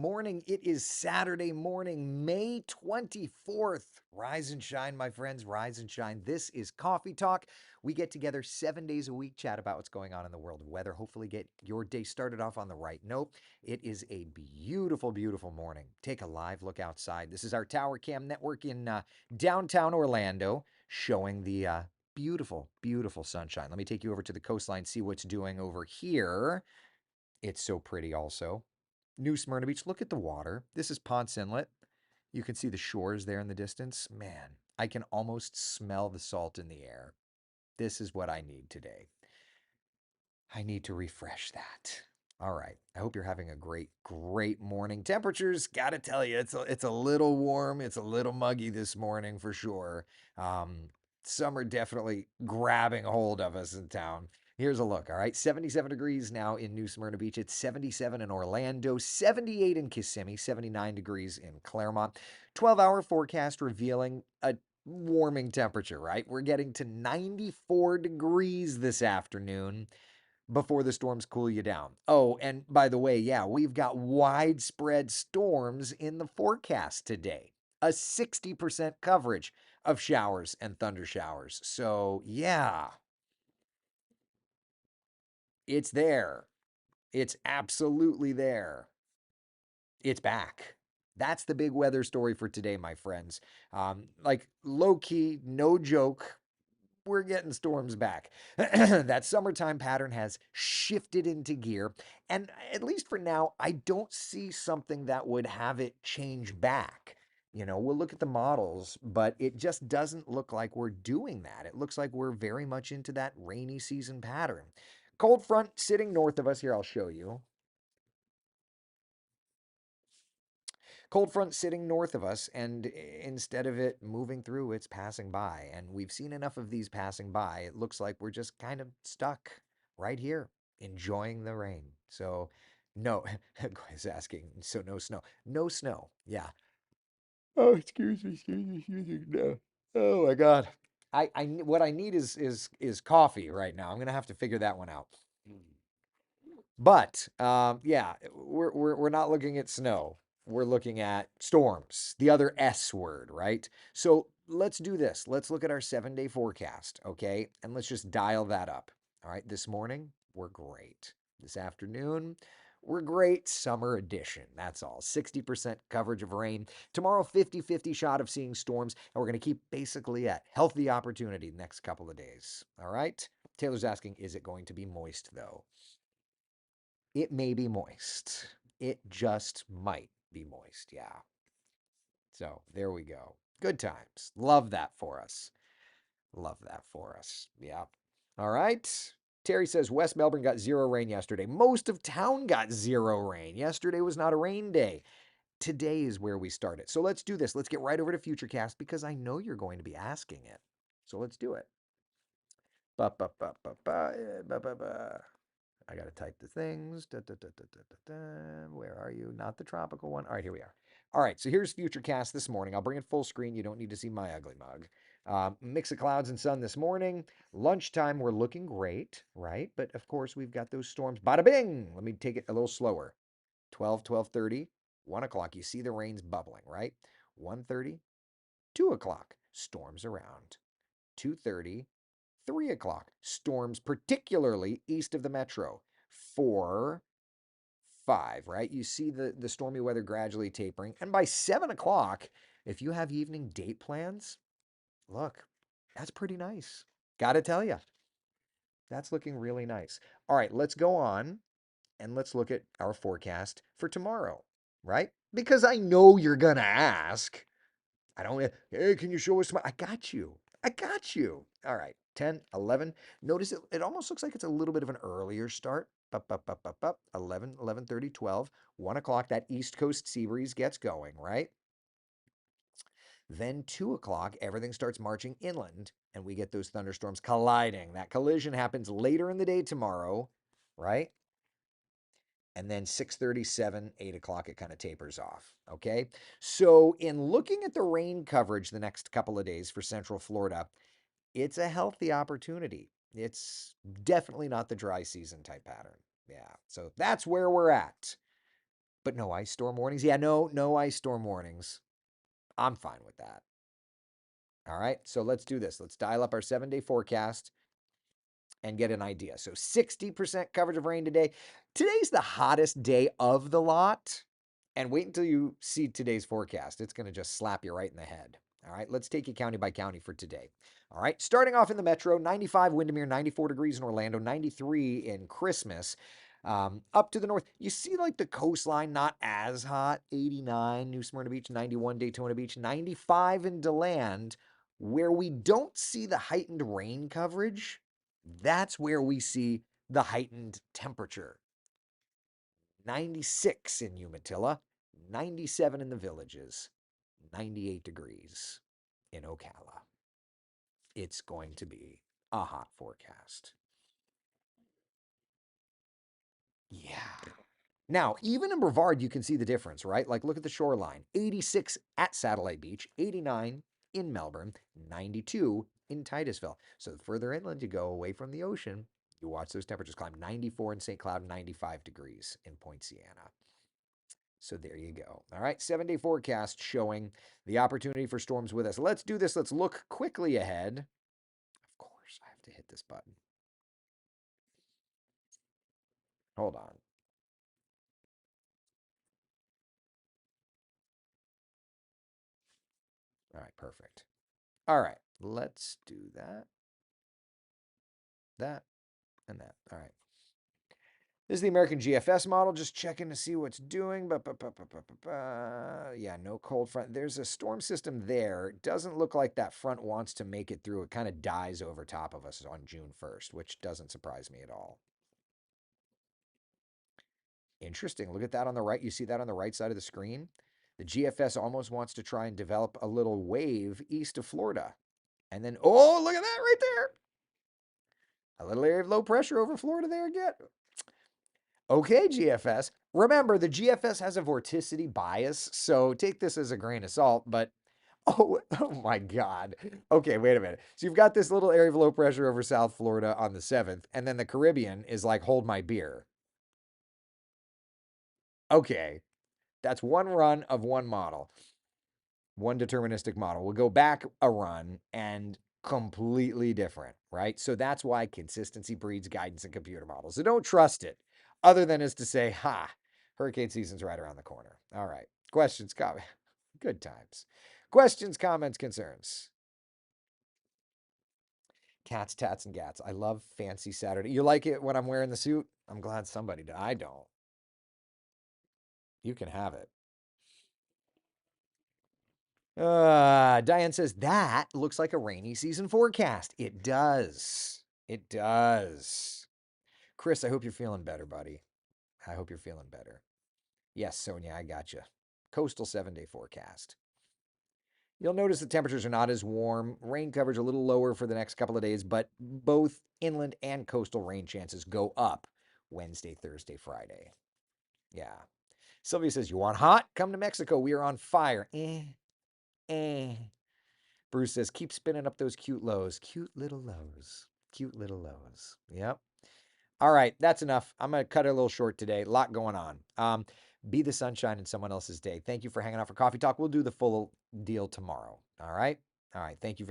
morning. It is Saturday morning, May 24th. Rise and shine, my friends. Rise and shine. This is Coffee Talk. We get together 7 days a week, chat about what's going on in the world of weather. Hopefully, get your day started off on the right note. It is a beautiful, beautiful morning. Take a live look outside. This is our Tower Cam network in downtown Orlando, showing the beautiful, beautiful sunshine. Let me take you over to the coastline, see what's doing over here. It's so pretty also. New Smyrna Beach, look at the water. This is Ponce Inlet. You can see the shores there in the distance. Man, I can almost smell the salt in the air. This is what I need today. I need to refresh that. All right. I hope you're having a great, great morning. Temperatures, gotta tell you, it's a little warm. It's a little muggy this morning for sure. Um, Summer definitely grabbing hold of us in town. Here's a look. All right. 77 degrees now in New Smyrna Beach. It's 77 in Orlando, 78 in Kissimmee, 79 degrees in Claremont. 12-hour forecast revealing a warming temperature, right? We're getting to 94 degrees this afternoon before the storms cool you down. Oh, and by the way, yeah, we've got widespread storms in the forecast today. A 60% coverage of showers and thunder showers. So, yeah, it's there. It's absolutely there. It's back. That's the big weather story for today, my friends. Like low key, no joke, we're getting storms back. That summertime pattern has shifted into gear. And at least for now, I don't see something that would have it change back. We'll look at the models, but it just doesn't look like we're doing that. It looks like we're very much into that rainy season pattern. Cold front sitting north of us here, I'll show you. Cold front sitting north of us, and instead of it moving through, it's passing by. And we've seen enough of these passing by. It looks like we're just kind of stuck right here, enjoying the rain. So, no, Gwen's asking, so no snow. No snow. Yeah. Oh, excuse me. No. Oh my God. What I need is coffee right now. I'm gonna have to figure that one out. But yeah, we're not looking at snow. We're looking at storms, the other S word, right? So let's do this. Let's look at our 7 day forecast, okay? And let's just dial that up. All right. This morning, we're great. This afternoon, we're great. Summer edition. That's all. 60% coverage of rain. Tomorrow, 50-50 shot of seeing storms. And we're going to keep basically at healthy opportunity the next couple of days. All right. Taylor's asking, is it going to be moist though? It may be moist. It just might be moist. Yeah. So there we go. Good times. Love that for us. Love that for us. Yeah. All right. Terry says West Melbourne got zero rain yesterday. Most of town got zero rain. Yesterday was not a rain day. Today is where we start it. So let's do this. Let's get right over to Futurecast because I know you're going to be asking it. So let's do it. Ba, ba, ba, ba, ba, ba, ba, ba. I got to type the things. Da, da, da, da, da, da, da. Where are you? Not the tropical one. All right, here we are. All right, so here's Futurecast this morning. I'll bring it full screen. You don't need to see my ugly mug. Mix of clouds and sun this morning. Lunchtime, we're looking great, right? But of course, we've got those storms. Bada bing! Let me take it a little slower. 12, 12:30, 1 o'clock. You see the rain's bubbling, right? 1:30, 2 o'clock. Storms around. 2:30, 3 o'clock. Storms, particularly east of the metro. 4, 5, right? You see the stormy weather gradually tapering. And by 7 o'clock, if you have evening date plans, look, that's pretty nice. Gotta tell you, that's looking really nice. All right, let's go on and let's look at our forecast for tomorrow, right? Because I know you're gonna ask. I don't, hey, can you show us I got you. I got you. All right, 10, 11. Notice it almost looks like it's a little bit of an earlier start. Up, up, up, up, up. 11, 11:30, 12, 1 o'clock. That East Coast sea breeze gets going, right? Then 2 o'clock, everything starts marching inland and we get those thunderstorms colliding. That collision happens later in the day tomorrow, right? And then 6:37, 8 o'clock, it kind of tapers off. Okay. So, in looking at the rain coverage the next couple of days for Central Florida, it's a healthy opportunity. It's definitely not the dry season type pattern. Yeah. So, that's where we're at. But no ice storm warnings. Yeah, no ice storm warnings. I'm fine with that. All right, so let's do this. Let's dial up our 7-day forecast and get an idea. So 60% coverage of rain today. Today's the hottest day of the lot. And wait until you see today's forecast. It's going to just slap you right in the head. All right, let's take you county by county for today. All right, starting off in the metro, 95 Windermere, 94 degrees in Orlando, 93 in Christmas. Up to the north, you see like the coastline not as hot, 89 New Smyrna Beach, 91 Daytona Beach, 95 in DeLand, where we don't see the heightened rain coverage. That's where we see the heightened temperature. 96 in Umatilla, 97 in the Villages, 98 degrees in Ocala. It's going to be a hot forecast. Yeah. Now, even in Brevard, you can see the difference, right? Like, look at the shoreline. 86 at Satellite Beach, 89 in Melbourne, 92 in Titusville. So the further inland you go away from the ocean, you watch those temperatures climb. 94 in St. Cloud, 95 degrees in Point Siena. So there you go. All right, 7-day forecast showing the opportunity for storms with us. Let's do this. Let's look quickly ahead. Of course, I have to hit this button. Hold on. All right, perfect. All right, let's do that, and that. All right. This is the American GFS model, just checking to see what's doing. Yeah, no cold front. There's a storm system there. It doesn't look like that front wants to make it through. It kind of dies over top of us on June 1st, which doesn't surprise me at all. Interesting. Look at that on the right. You see that on the right side of the screen? The GFS almost wants to try and develop a little wave east of Florida. And then, oh, look at that right there. A little area of low pressure over Florida there again. Okay, GFS. Remember, the GFS has a vorticity bias, so take this as a grain of salt, but oh my God. Okay, wait a minute. So you've got this little area of low pressure over South Florida on the 7th, and then the Caribbean is like, hold my beer. Okay, that's one run of one model, one deterministic model. We'll go back a run and completely different, right? So that's why consistency breeds guidance in computer models. So don't trust it, other than as to say, ha, hurricane season's right around the corner. All right. Questions, comments, good times. Questions, comments, concerns. Cats, tats, and gats. I love fancy Saturday. You like it when I'm wearing the suit? I'm glad somebody did. I don't. You can have it. Diane says that looks like a rainy season forecast. It does. It does. Chris, I hope you're feeling better, buddy. I hope you're feeling better. Yes, Sonia, I got you. Coastal 7-day forecast. You'll notice the temperatures are not as warm. Rain coverage a little lower for the next couple of days, but both inland and coastal rain chances go up Wednesday, Thursday, Friday. Yeah. Sylvia says, you want hot? Come to Mexico. We are on fire. Eh. Bruce says, keep spinning up those cute lows. Cute little lows. Cute little lows. Yep. All right, that's enough. I'm going to cut it a little short today. A lot going on. Be the sunshine in someone else's day. Thank you for hanging out for Coffee Talk. We'll do the full deal tomorrow. All right. All right. Thank you.